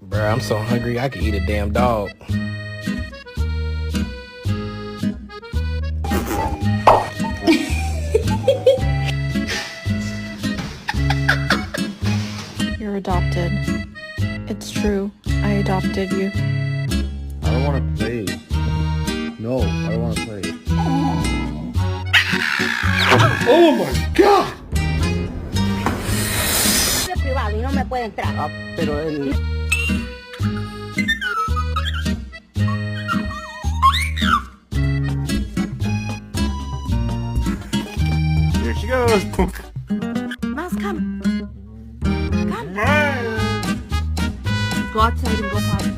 Bruh, I'm so hungry I could eat a damn dog. You're adopted. It's true. I adopted you. I don't want to play. No, I don't want to play. Oh my god! Es privado y no me puede entrar. Ah, pero él... Here she goes. Mouse, come. Come. Go outside and go potty.